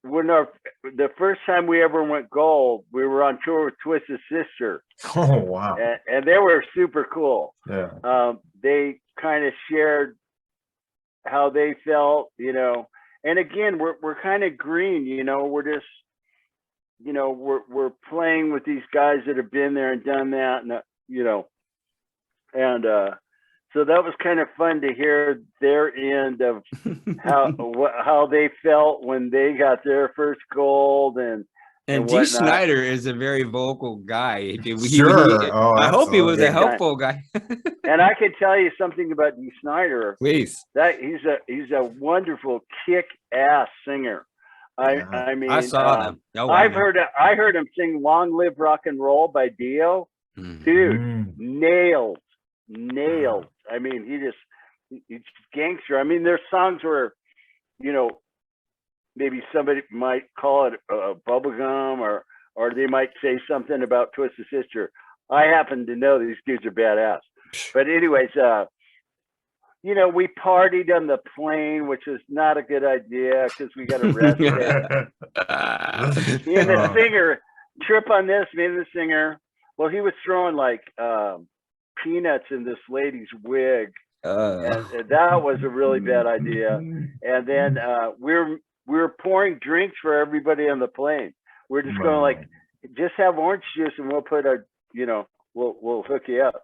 when the first time we ever went gold, we were on tour with Twisted Sister, Oh, wow. and they were super cool. Yeah. They kind of shared how they felt, and again, we're kind of green, we're just, we're playing with these guys that have been there and done that, and and so that was kind of fun to hear their end of how they felt when they got their first gold and And Dee whatnot. Snider is a very vocal guy. Sure. Oh, I hope he was absolutely. a helpful guy. And I can tell you something about Dee Snider. Please. That he's a wonderful kick-ass singer. I mean, I saw them. Oh, wow. I heard him sing "Long Live Rock and Roll" by Dio. Dude, nailed. I mean, he's gangster. I mean, their songs were, maybe somebody might call it bubblegum, or they might say something about Twisted Sister. I happen to know these dudes are badass. But anyways, we partied on the plane, which is not a good idea because we got arrested. Me and the singer, trip on this, me and the singer, well, he was throwing like peanuts in this lady's wig. And that was a really bad idea. And then we were pouring drinks for everybody on the plane. We're just going like, just have orange juice and we'll put we'll hook you up.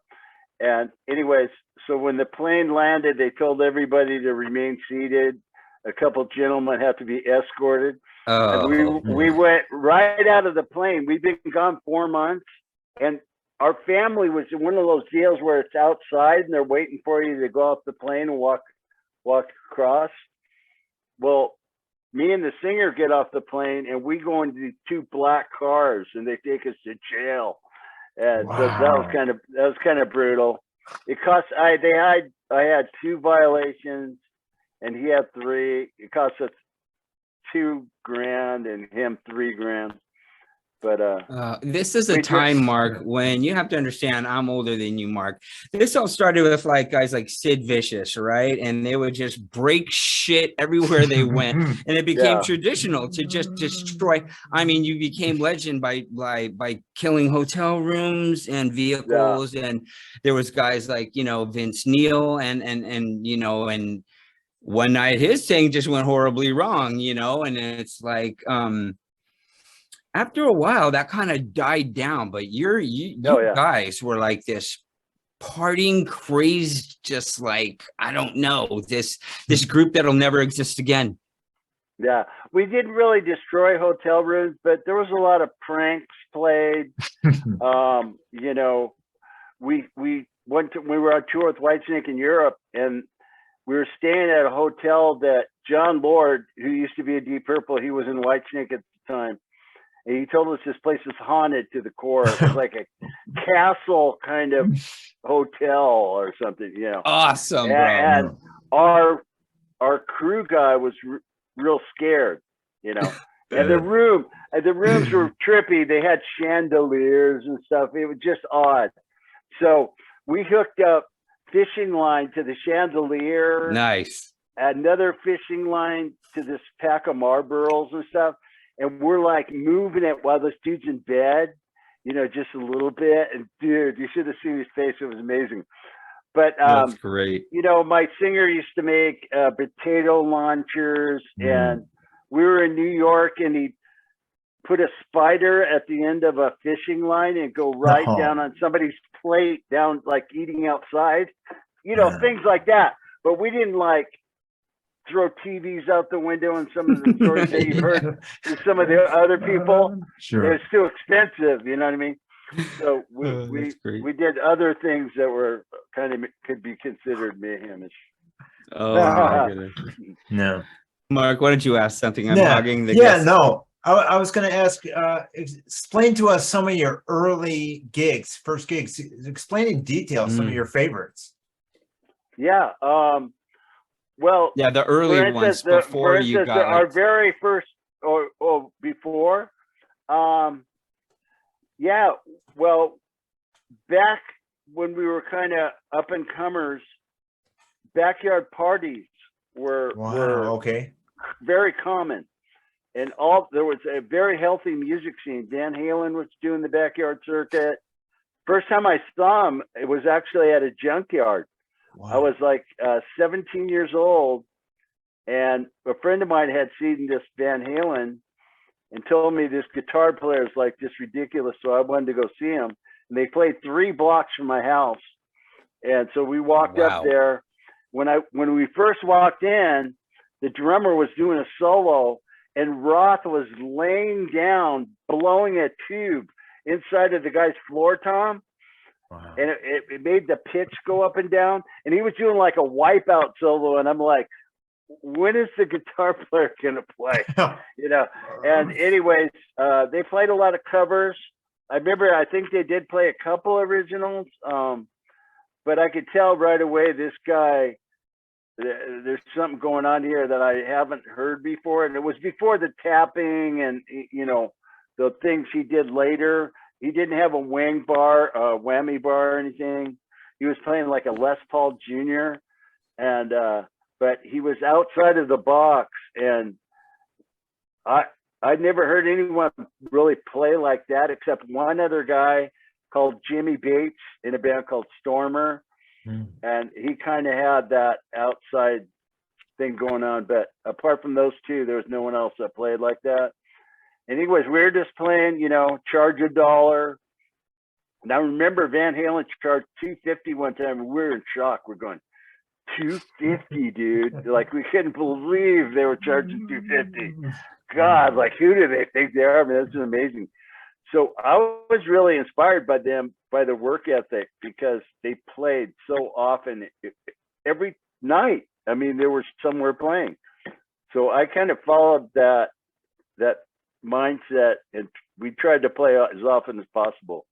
And anyways, so when the plane landed, they told everybody to remain seated. A couple gentlemen have to be escorted. And we went right out of the plane. We've been gone 4 months, and our family was in one of those deals where it's outside and they're waiting for you to go off the plane and walk across. Well, me and the singer get off the plane and we go into 2 black cars and they take us to jail. And so that was kind of brutal. It cost I had 2 violations and he had 3. It cost us $2,000 and him $3,000. But this is a time, Mark, when you have to understand I'm older than you, Mark. This all started with like guys like Sid Vicious, right? And they would just break shit everywhere they went, and it became traditional to just destroy. I mean, you became legend by killing hotel rooms and vehicles, and there was guys like Vince Neil and one night his thing just went horribly wrong, and it's like after a while that kind of died down, but you guys were like this partying craze, just like, I don't know, this group that'll never exist again. Yeah, we didn't really destroy hotel rooms, but there was a lot of pranks played. We were on tour with Whitesnake in Europe, and we were staying at a hotel that John Lord, who used to be a Deep Purple, he was in Whitesnake at the time. And he told us this place is haunted to the core. It was like a castle kind of hotel or something, Awesome, and our crew guy was real scared, And the rooms were trippy. They had chandeliers and stuff. It was just odd. So we hooked up fishing line to the chandelier. Nice. Another fishing line to this pack of Marlboros and stuff. And we're like moving it while this dude's in bed, just a little bit. And dude, you should have seen his face. It was amazing. But that's great. My singer used to make potato launchers, and we were in New York, and he put a spider at the end of a fishing line and go right down on somebody's plate, down like eating outside, things like that. But we didn't like throw TVs out the window and some of the stories that you've heard from some of the other people. Sure. It was too expensive, you know what I mean? So we did other things that were kind of could be considered mayhemish. Oh my goodness. No. Mark, why don't you ask something? I'm hogging the guest. No. I was going to ask, explain to us some of your early gigs, first gigs. Explain in detail some of your favorites. Yeah. Well, the early ones before you got our very first or before. Well, back when we were kind of up and comers, backyard parties were very common. and there was a very healthy music scene. Van Halen was doing the backyard circuit. First time I saw him, it was actually at a junkyard. I was like 17 years old, and a friend of mine had seen this Van Halen and told me this guitar player is like just ridiculous. So I wanted to go see him. And they played 3 blocks from my house. And so we walked up there. When we first walked in, the drummer was doing a solo, and Roth was laying down, blowing a tube inside of the guy's floor tom. Wow. And it made the pitch go up and down. And he was doing like a wipeout solo. And I'm like, when is the guitar player going to play? You know? And anyways, they played a lot of covers. I remember, I think they did play a couple originals. But I could tell right away, this guy, there's something going on here that I haven't heard before. And it was before the tapping and, you know, the things he did later. He didn't have a whammy bar or anything. He was playing like a Les Paul Jr. And, but he was outside of the box, and I'd never heard anyone really play like that except one other guy called Jimmy Bates in a band called Stormer. And he kind of had that outside thing going on. But apart from those two, there was no one else that played like that. And anyways, we were just playing, you know, charge $1. And I remember Van Halen charged $250 one time. And we were in shock. We're going, $250, dude. Like, we couldn't believe they were charging $250. God, like, who do they think they are? I mean, this is amazing. So I was really inspired by them, by their work ethic, because they played so often every night. I mean, they were somewhere playing. So I kind of followed that mindset, and we tried to play as often as possible.